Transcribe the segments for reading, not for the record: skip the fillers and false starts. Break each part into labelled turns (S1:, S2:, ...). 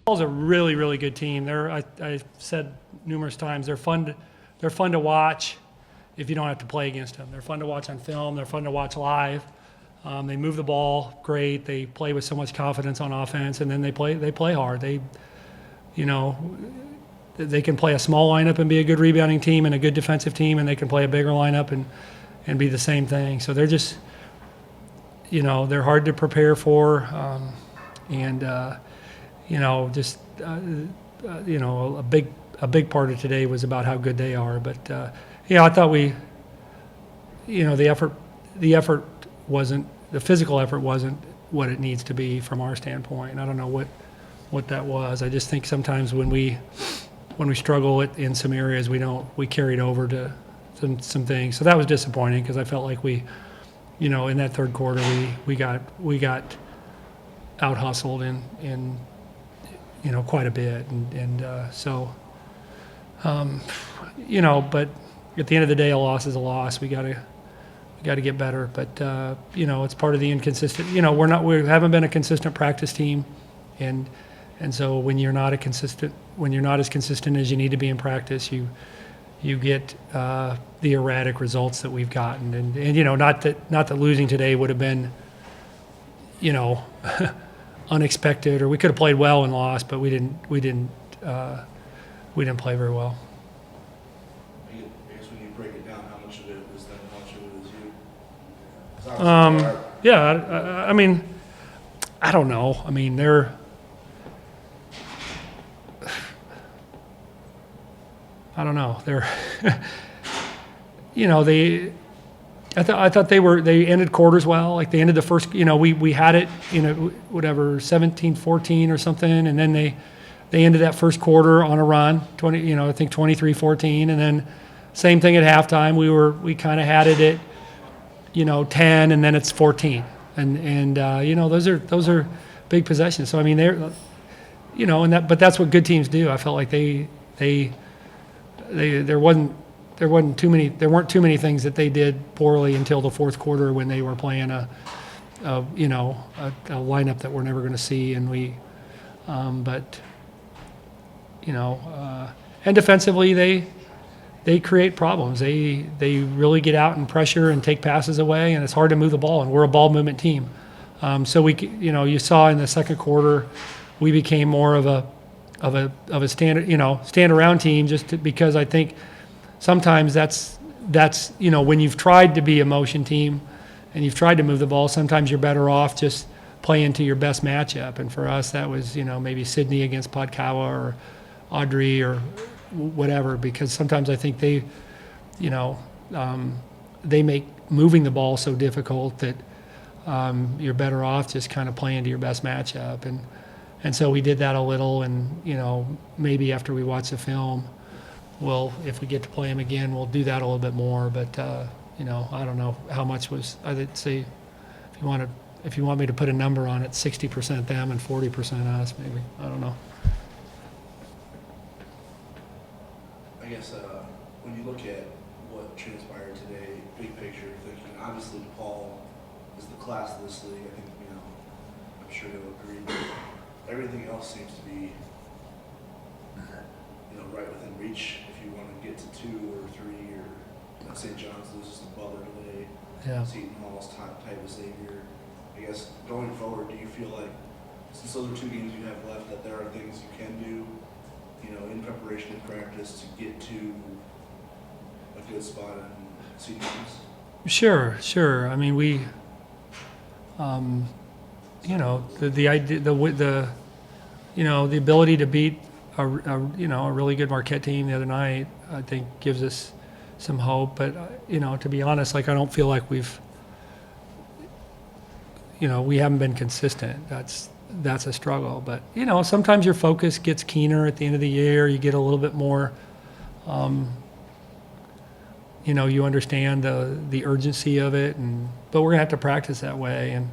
S1: DePaul's a really, really good team. I said numerous times, they're fun to watch if you don't have to play against them. They're fun to watch on film. They're fun to watch live. They move the ball great. They play with so much confidence on offense, and then they play hard. They can play a small lineup and be a good rebounding team and a good defensive team, and they can play a bigger lineup and be the same thing. So they're just, they're hard to prepare for, a big part of today was about how good they are. But I thought the physical effort wasn't what it needs to be from our standpoint. I don't know what that was. I just think sometimes when we struggle in some areas, we carried over to some things. So that was disappointing because I felt like in that third quarter we got out hustled in quite a bit, but at the end of the day, a loss is a loss. We got to get better, but it's part of the inconsistent. We haven't been a consistent practice team, and so when you're not as consistent as you need to be in practice, you get the erratic results that we've gotten, and not that losing today would have been unexpected, or we could have played well and lost, but we didn't play very well.
S2: I guess when you break it down, how much of it was them, how much of it was you?
S1: Yeah, I mean, I don't know. I mean, I don't know. I thought they ended quarters well. Like they ended the first, we had it, 17-14 or something, and then they ended that first quarter on a run, I think 23-14, and then same thing at halftime. We kind of had it at 10, and then it's 14, and those are big possessions. So I mean but that's what good teams do. I felt like there weren't too many things that they did poorly until the fourth quarter when they were playing a lineup that we're never going to see, and and defensively they create problems. They really get out and pressure and take passes away, and it's hard to move the ball, and we're a ball movement team. So you saw in the second quarter we became more of a stand around team, because I think sometimes that's when you've tried to be a motion team and you've tried to move the ball, sometimes you're better off just playing to your best matchup. And for us, that was maybe Sydney against Podkawa or Audrey or whatever, because sometimes I think they make moving the ball so difficult that you're better off just kind of playing to your best matchup. And so we did that a little, and maybe after we watch the film, if we get to play them again, we'll do that a little bit more. But I don't know how much was. I'd say if you want me to put a number on it, 60% them and 40% us, maybe. I don't know.
S2: I guess when you look at what transpired today, big picture, thinking obviously DePaul is the class of this league. I think I'm sure you'll agree. But everything else seems to be right within reach. If you want to get to 2 or 3, or St. John's loses to Butler today, Seton Hall's type of Xavier. I guess going forward, do you feel like, since those are 2 games you have left, that there are things you can do, in preparation and practice to get to a good spot in Seton Hall's?
S1: Sure. I mean, we, the idea, the ability to beat a really good Marquette team the other night, I think gives us some hope. But to be honest, I don't feel like we haven't been consistent. That's a struggle. But sometimes your focus gets keener at the end of the year. You get a little bit more. You understand the urgency of it, but we're gonna have to practice that way. And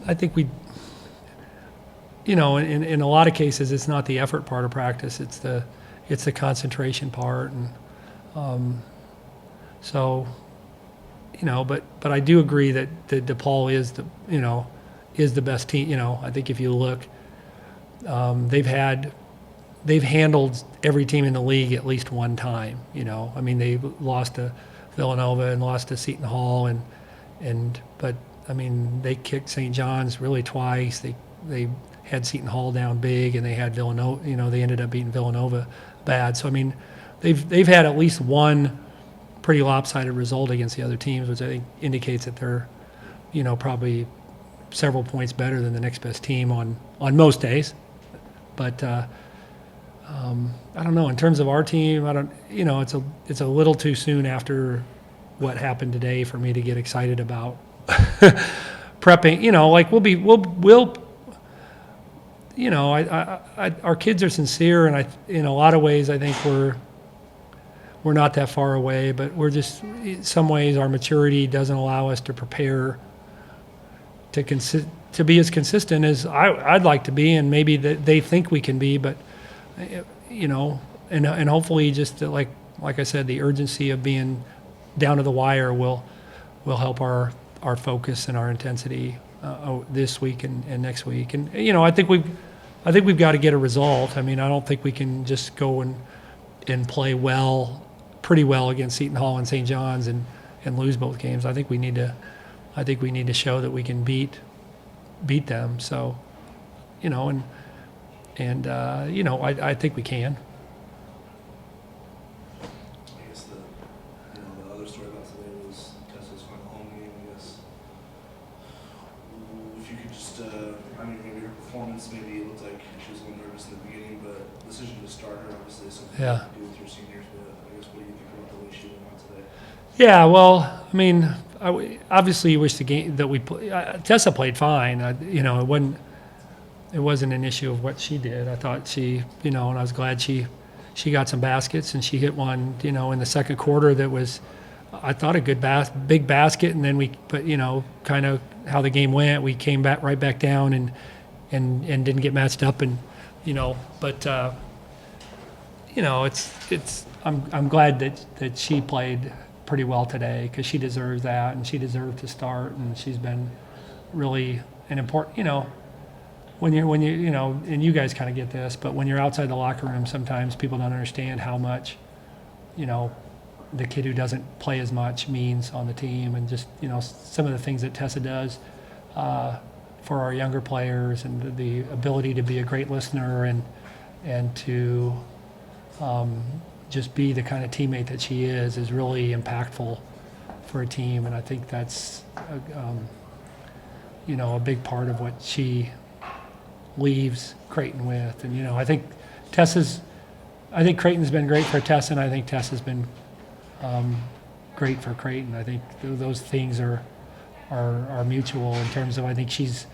S1: I think in a lot of cases, it's not the effort part of practice; it's the concentration part, and But I do agree that DePaul is the best team. I think if you look, they've handled every team in the league at least one time. I mean, they lost to Villanova and lost to Seton Hall, but I mean, they kicked St. John's really twice. They had Seton Hall down big, and they had Villanova. They ended up beating Villanova bad. So I mean, they've had at least one pretty lopsided result against the other teams, which I think indicates that they're probably several points better than the next best team on most days. But I don't know. In terms of our team, it's a little too soon after what happened today for me to get excited about prepping. Our kids are sincere, and in a lot of ways, I think we're not that far away. But we're just, in some ways, our maturity doesn't allow us to prepare to be as consistent as I'd like to be, and maybe that they think we can be. But and hopefully, just like I said, the urgency of being down to the wire will help our focus and our intensity this week and next week. And I think we've got to get a result. I mean, I don't think we can just go and play pretty well against Seton Hall and St. John's and lose both games. I think we need to show that we can beat them. So, I think we can.
S2: I guess the other story about today was Tessa's final home game. I guess if you could just, maybe her performance, maybe it looked like she was a little nervous in the beginning, but decision to start her, obviously, is something you have to do with your seniors. But I guess, what do you think about the way she went out today?
S1: Yeah, well, I mean, obviously, you wish the game that we play. Tessa played fine. It wasn't an issue of what she did. I thought she, and I was glad she got some baskets, and she hit one, in the second quarter that was, I thought, a good big basket. And then kind of how the game went, we came right back down and didn't get matched up, and but I'm glad that she played pretty well today, because she deserves that, and she deserved to start, and she's been really an important, when you and you guys kind of get this, but when you're outside the locker room, sometimes people don't understand how much, the kid who doesn't play as much means on the team, and just, some of the things that Tessa does for our younger players, and the ability to be a great listener and to just be the kind of teammate that she is really impactful for a team. And I think that's a big part of what she leaves Creighton with. And I think Creighton's been great for Tessa, and I think Tessa's been great for Creighton. I think those things are mutual in terms of, I think she's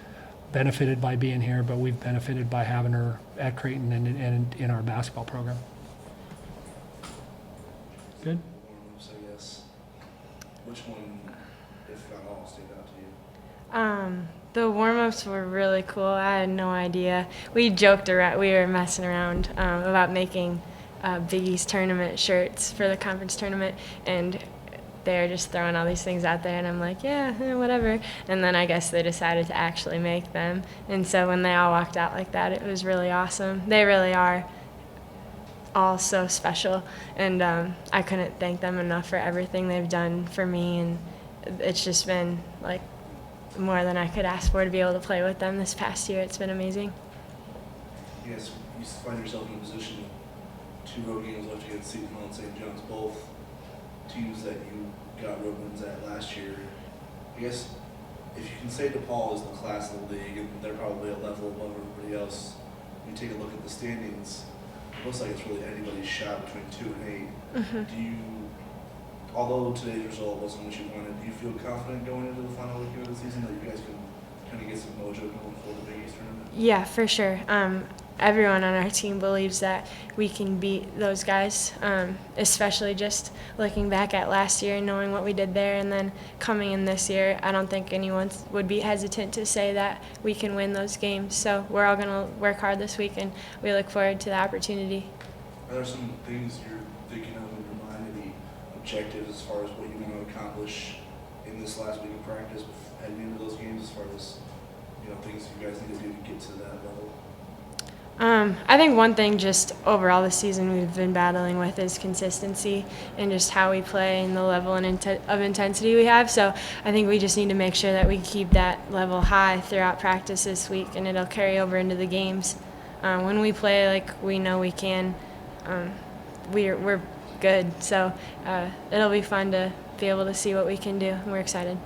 S1: benefited by being here, but we've benefited by having her at Creighton and in our basketball program. Good.
S2: Warm-ups, I guess. Which one, if not all, stayed out to you?
S3: The warm-ups were really cool. I had no idea. We joked around. We were messing around about making Big East tournament shirts for the conference tournament, and they were just throwing all these things out there, and I'm like, yeah, whatever. And then I guess they decided to actually make them. And so when they all walked out like that, it was really awesome. They really are all so special, and I couldn't thank them enough for everything they've done for me, and it's just been like more than I could ask for to be able to play with them this past year. It's been amazing.
S2: Yes, you find yourself in a position, 2 road games left against Seton Hall and St. John's, both teams that you got road wins at last year. I guess if you can say DePaul is the class of the league, and they're probably a level above everybody else, when you take a look at the standings, it looks like it's really anybody's shot between 2 and 8.
S3: Mm-hmm.
S2: Do you, although today's result wasn't what you wanted, do you feel confident going into the final weekend of the season that you guys can kind of get some mojo going for the Big East tournament?
S3: Yeah, for sure. Everyone on our team believes that we can beat those guys, especially just looking back at last year and knowing what we did there, and then coming in this year, I don't think anyone would be hesitant to say that we can win those games. So we're all going to work hard this week, and we look forward to the opportunity.
S2: Are there some things you're thinking of in your mind, any objectives as far as what you want to accomplish in this last week of practice heading into those games, as far as things you guys need to do to get to that level?
S3: I think one thing just overall this season we've been battling with is consistency and just how we play and the level and of intensity we have. So I think we just need to make sure that we keep that level high throughout practice this week, and it'll carry over into the games. When we play like we know we can, we're good. So it'll be fun to be able to see what we can do, and we're excited.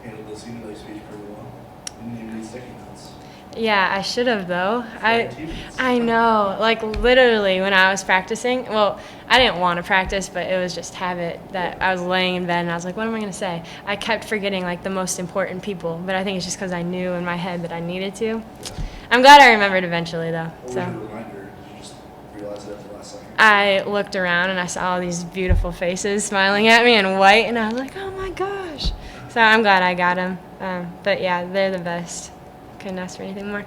S2: Handled the senior day speech pretty well. Didn't even need sticky notes.
S3: Yeah, I should have though.
S2: Teammates.
S3: I know. Like literally when I was practicing, well, I didn't want to practice, but it was just habit that I was laying in bed and I was like, what am I going to say? I kept forgetting like the most important people, but I think it's just because I knew in my head that I needed to.
S2: Yeah.
S3: I'm glad I remembered eventually though.
S2: What was
S3: So
S2: your reminder? Did you just realize it at the last second?
S3: I looked around and I saw all these beautiful faces smiling at me in white, and I was like, oh my gosh. So I'm glad I got them. But yeah, they're the best. Couldn't ask for anything more.